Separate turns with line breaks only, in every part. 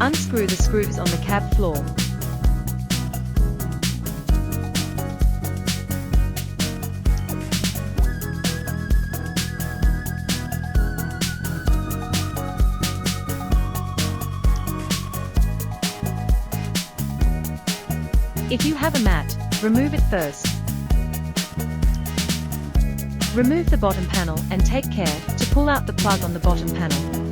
Unscrew the screws on the cab floor. If you have a mat, remove it first. Remove the bottom panel and take care to pull out the plug on the bottom panel.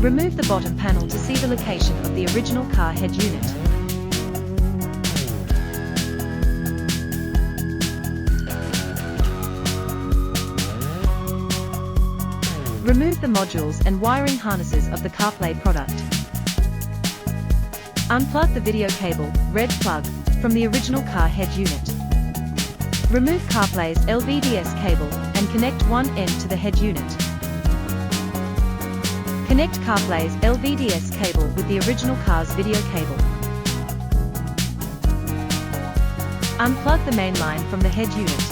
Remove the bottom panel to see the location of the original car head unit. Remove the modules and wiring harnesses of the Carplay product. Unplug the video cable, red plug, from the original car head unit. Remove Carplay's LVDS cable and connect one end to the head unit. Connect Carplay's LVDS cable with the original car's video cable. Unplug the main line from the head unit.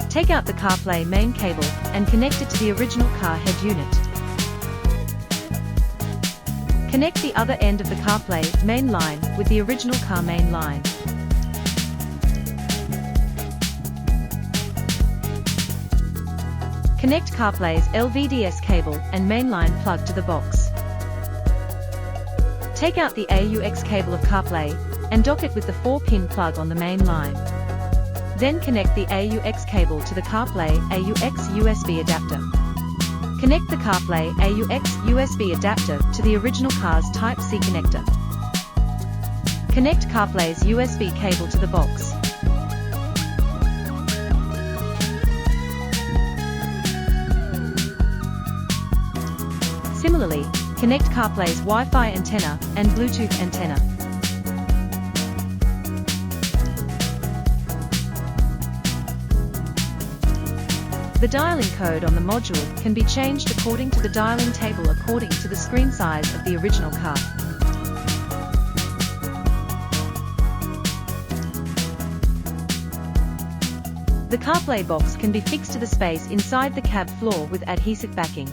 Take out the Carplay main cable and connect it to the original car head unit. Connect the other end of the Carplay main line with the original car main line. Connect Carplay's LVDS cable and mainline plug to the box. Take out the AUX cable of Carplay and dock it with the 4-pin plug on the main line. Then connect the AUX cable to the Carplay AUX USB adapter. Connect the Carplay AUX USB adapter to the original car's Type-C connector. Connect Carplay's USB cable to the box. Similarly, connect Carplay's Wi-Fi antenna and Bluetooth antenna. The dialing code on the module can be changed according to the dialing table according to the screen size of the original car. The Carplay box can be fixed to the space inside the cab floor with adhesive backing.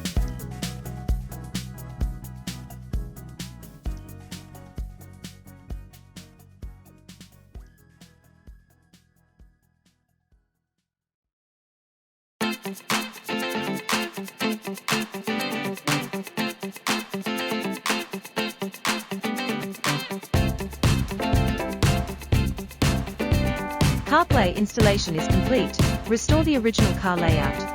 Carplay installation is complete. Restore the original car layout.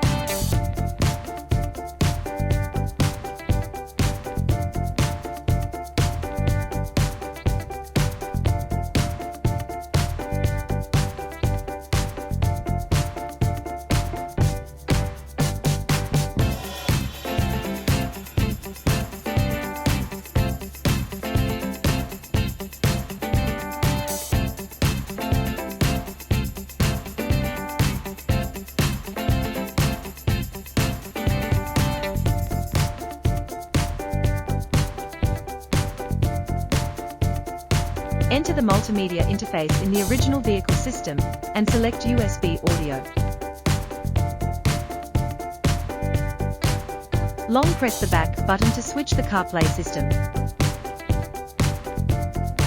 Enter the multimedia interface in the original vehicle system, and select USB audio. Long press the back button to switch the Carplay system.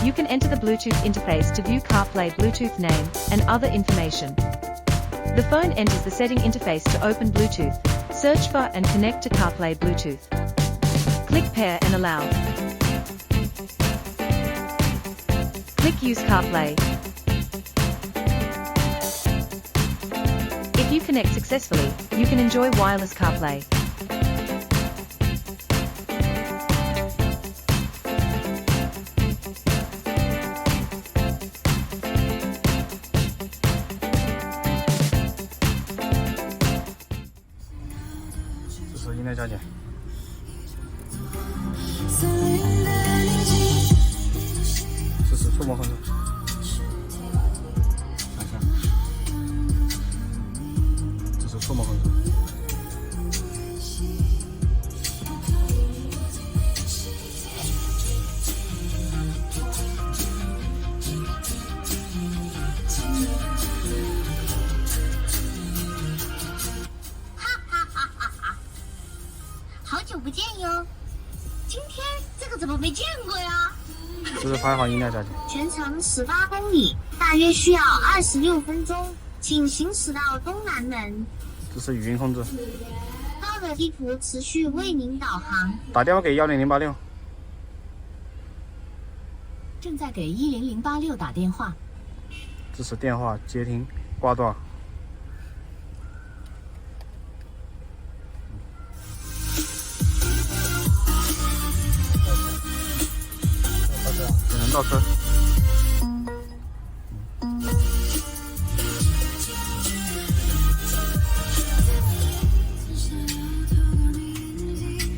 You can enter the Bluetooth interface to view Carplay Bluetooth name and other information. The phone enters the setting interface to open Bluetooth, search for and connect to Carplay Bluetooth. Click Pair and Allow. Click Use Carplay. If you connect successfully, you can enjoy wireless Carplay.
这是应该加减。这是触摸控制。看一下，这是触摸控制。
你哦。今天这个怎么没见过呀？
这是排放饮料价钱。
全程18公里，大约需要26分钟，请行驶到东南门。
这是语音控制。
高德地图持续为您导航。
打电话给10086。
正在给10086打电话。
这是电话接听，挂断。只能倒车。